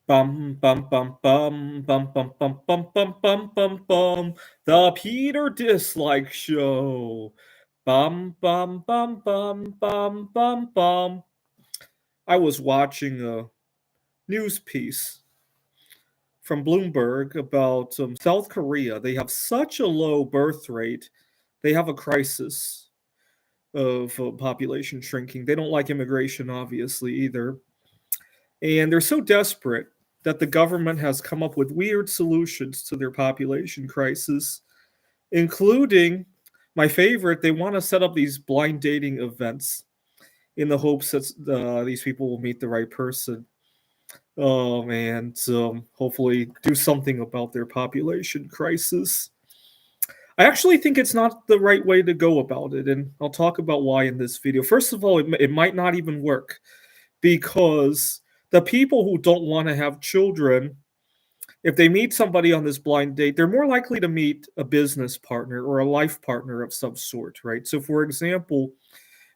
Bum bum bum bum bum bum bum bum bum bum bum bum. The Peter Dislike Show. Bum bum bum bum bum bum bum. I was watching a news piece from Bloomberg about South Korea. They have such a low birth rate. They have a crisis of population shrinking. They don't like immigration, obviously, either. And they're so desperate that the government has come up with weird solutions to their population crisis, including my favorite, they want to set up these blind dating events in the hopes that these people will meet the right person. And hopefully do something about their population crisis. I actually think it's not the right way to go about it, and I'll talk about why in this video. First of all, it might not even work because the people who don't want to have children, if they meet somebody on this blind date, they're more likely to meet a business partner or a life partner of some sort, right? So, for example,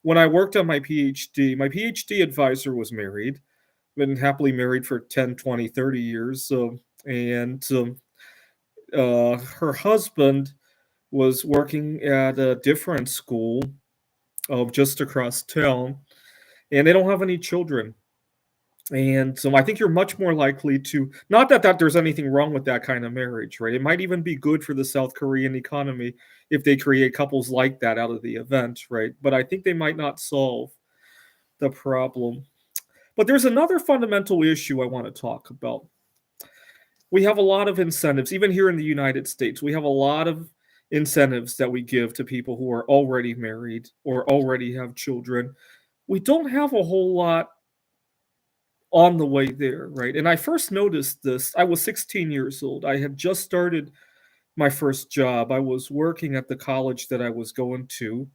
when I worked on my PhD advisor was married, been happily married for 10, 20, 30 years. And her husband was working at a different school just across town, and they don't have any children. And so I think you're much more likely to, not that there's anything wrong with that kind of marriage, right? It might even be good for the South Korean economy if they create couples like that out of the event, right? But I think they might not solve the problem. But there's another fundamental issue I want to talk about. We have a lot of incentives, even here in the United States. We have a lot of incentives that we give to people who are already married or already have children. We don't have a whole lot on the way there, right? And I first noticed this. I was 16 years old. I had just started my first job. I was working at the college that I was going to,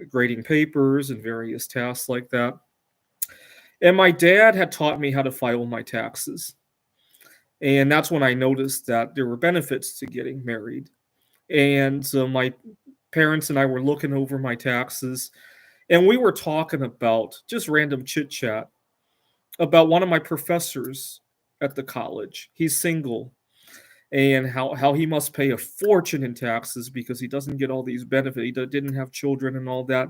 grading papers and various tasks like that. And my dad had taught me how to file my taxes. And that's when I noticed that there were benefits to getting married. And so my parents and I were looking over my taxes, and we were talking about just random chit chat about one of my professors at the college. He's single, and how he must pay a fortune in taxes because he doesn't get all these benefits. He didn't have children and all that.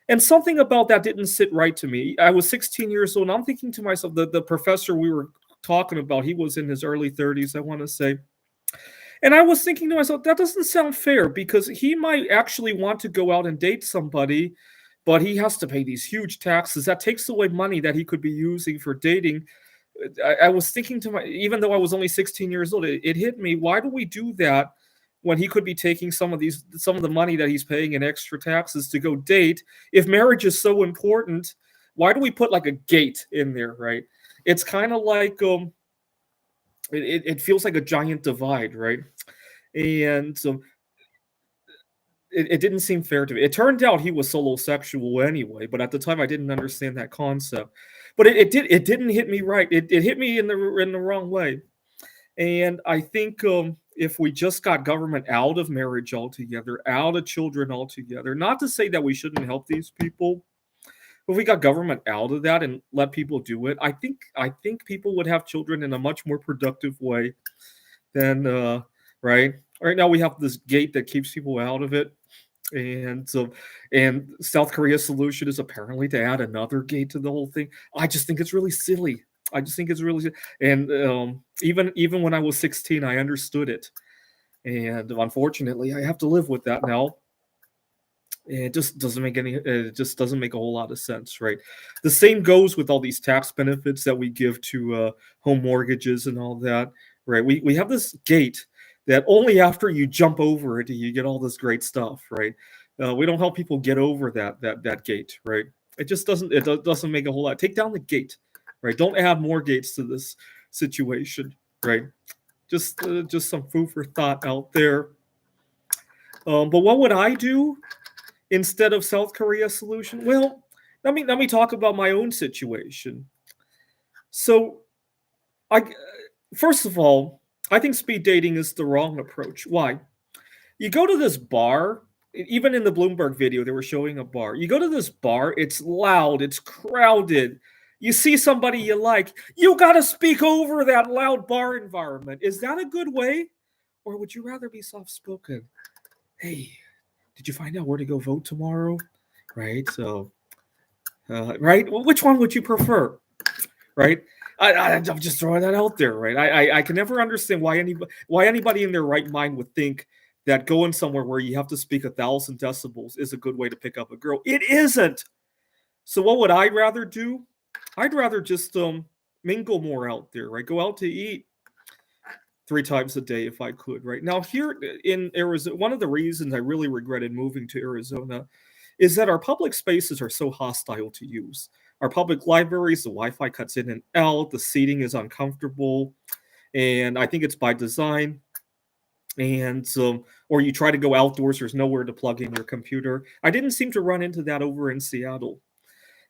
And something about that didn't sit right to me. I was 16 years old, and I'm thinking to myself, the professor we were talking about, he was in his early 30s, I want to say. And I was thinking to myself, that doesn't sound fair because he might actually want to go out and date somebody, but he has to pay these huge taxes. That takes away money that he could be using for dating. I was thinking to my, even though I was only 16 years old, it hit me. Why do we do that when he could be taking some of the money that he's paying in extra taxes to go date? If marriage is so important, why do we put like a gate in there, right? It's kind of like it feels like a giant divide, right? And it didn't seem fair to me. It turned out he was solo sexual anyway, but at the time I didn't understand that concept. But it didn't hit me right. It hit me in the wrong way. And I think if we just got government out of marriage altogether, out of children altogether, not to say that we shouldn't help these people, but if we got government out of that and let people do it, I think people would have children in a much more productive way than right. Right now we have this gate that keeps people out of it. And South Korea's solution is apparently to add another gate to the whole thing. I just think it's really silly. I just think it's really, and even when I was 16, I understood it, and unfortunately, I have to live with that now. It just doesn't make any. It just doesn't make a whole lot of sense, right? The same goes with all these tax benefits that we give to home mortgages and all that, right? We have this gate that only after you jump over it do you get all this great stuff, right? We don't help people get over that gate, right? It just doesn't make a whole lot. Take down the gate, right? Don't add more gates to this situation, right? Just some food for thought out there. But what would I do instead of South Korea's solution? Well, let me talk about my own situation. So, I first of all, I think speed dating is the wrong approach. Why? You go to this bar, even in the Bloomberg video, they were showing a bar. You go to this bar, it's loud, it's crowded. You see somebody you like, you got to speak over that loud bar environment. Is that a good way? Or would you rather be soft spoken? Hey, did you find out where to go vote tomorrow? Right? So, right? Well, which one would you prefer? Right? I'm just throwing that out there, right? I can never understand why anybody in their right mind would think that going somewhere where you have to speak 1,000 decibels is a good way to pick up a girl. It isn't. So what would I rather do? I'd rather just mingle more out there, right? Go out to eat 3 times a day if I could, right? Now here in Arizona, one of the reasons I really regretted moving to Arizona is that our public spaces are so hostile to use. Our public libraries, the Wi-Fi cuts in and out, the seating is uncomfortable, and I think it's by design. And or you try to go outdoors, there's nowhere to plug in your computer. I didn't seem to run into that over in Seattle.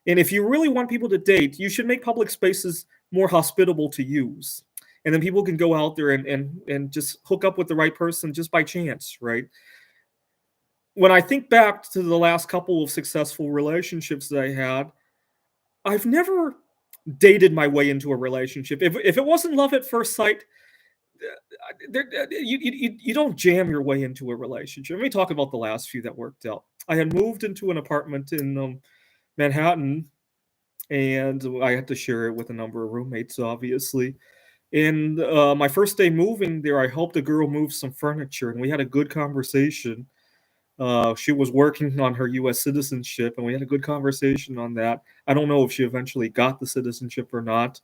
And if you really want people to date, you should make public spaces more hospitable to use. And then people can go out there and just hook up with the right person just by chance, right? When I think back to the last couple of successful relationships that I had, I've never dated my way into a relationship. If it wasn't love at first sight, you don't jam your way into a relationship. Let me talk about the last few that worked out. I had moved into an apartment in Manhattan, and I had to share it with a number of roommates, obviously. And my first day moving there, I helped a girl move some furniture, and we had a good conversation. She was working on her U.S. citizenship, and we had a good conversation on that. I don't know if she eventually got the citizenship or not.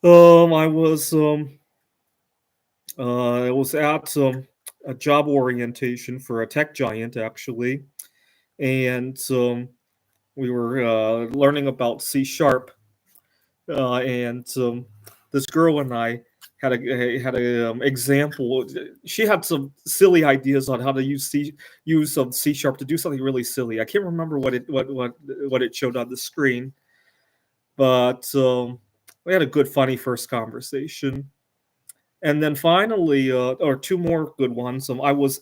I was at a job orientation for a tech giant, actually, and we were learning about C sharp, and this girl and I had a example. She had some silly ideas on how to use some C sharp to do something really silly. I can't remember what it showed on the screen, but we had a good, funny first conversation, and then finally, or two more good ones. I was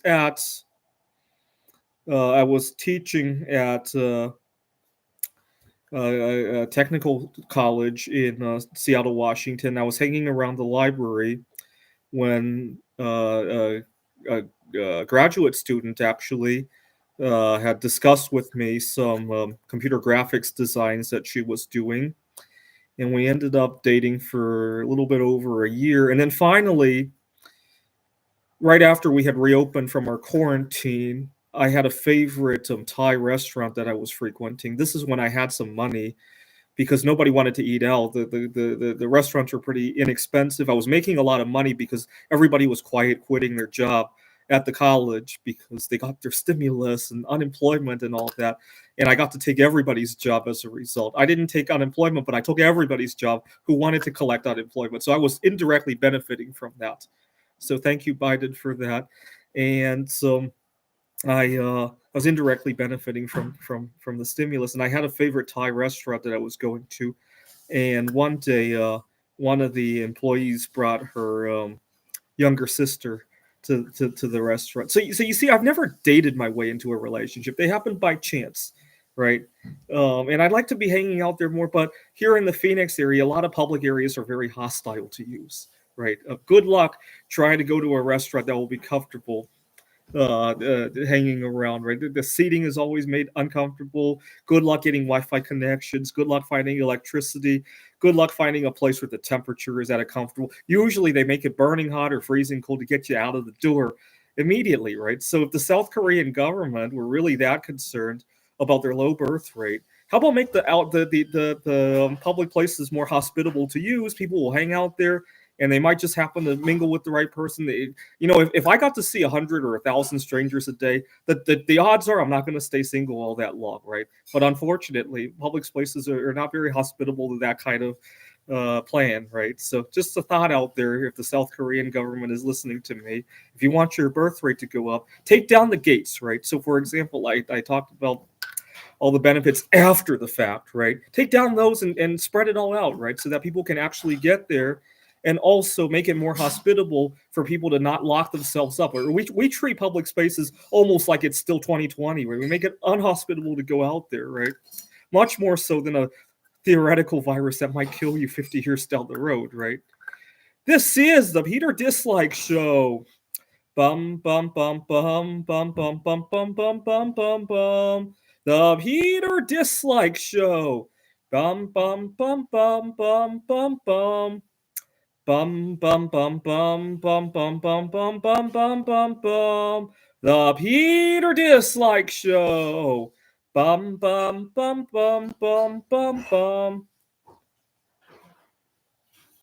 teaching at a technical college in Seattle, Washington. I was hanging around the library when a graduate student actually had discussed with me some computer graphics designs that she was doing. And we ended up dating for a little bit over a year. And then finally, right after we had reopened from our quarantine, I had a favorite Thai restaurant that I was frequenting. This is when I had some money because nobody wanted to eat out. The restaurants were pretty inexpensive. I was making a lot of money because everybody was quiet quitting their job at the college because they got their stimulus and unemployment and all of that. And I got to take everybody's job as a result. I didn't take unemployment, but I took everybody's job who wanted to collect unemployment. So I was indirectly benefiting from that. So thank you, Biden, for that. And so I was indirectly benefiting from the stimulus, and I had a favorite Thai restaurant that I was going to. And one day, one of the employees brought her younger sister to the restaurant. So you see, I've never dated my way into a relationship. They happened by chance, right? And I'd like to be hanging out there more, but here in the Phoenix area, a lot of public areas are very hostile to use, right? Good luck trying to go to a restaurant that will be comfortable hanging around, right? The seating is always made uncomfortable. Good luck getting Wi-Fi connections. Good luck finding electricity. Good luck finding a place where the temperature is at a comfortable. Usually they make it burning hot or freezing cold to get you out of the door immediately, right? So if the South Korean government were really that concerned about their low birth rate, how about make the public places more hospitable to use? People will hang out there, and they might just happen to mingle with the right person. If I got to see 100 or 1,000 strangers a day, the odds are I'm not going to stay single all that long, right? But unfortunately, public spaces are not very hospitable to that kind of plan, right? So just a thought out there, if the South Korean government is listening to me, if you want your birth rate to go up, take down the gates, right? So for example, I talked about all the benefits after the fact, right? Take down those and spread it all out, right? So that people can actually get there, and also make it more hospitable for people to not lock themselves up. We treat public spaces almost like it's still 2020, right? We make it unhospitable to go out there, right? Much more so than a theoretical virus that might kill you 50 years down the road, right? This is the Peter Dislike Show. Bum bum bum bum bum bum bum bum bum bum bum bum. The Peter Dislike Show. Bum bum bum bum bum bum bum. Bum bum bum bum bum bum bum bum bum bum bum bum. The Peter Dislike Show. Bum bum bum bum bum bum bum.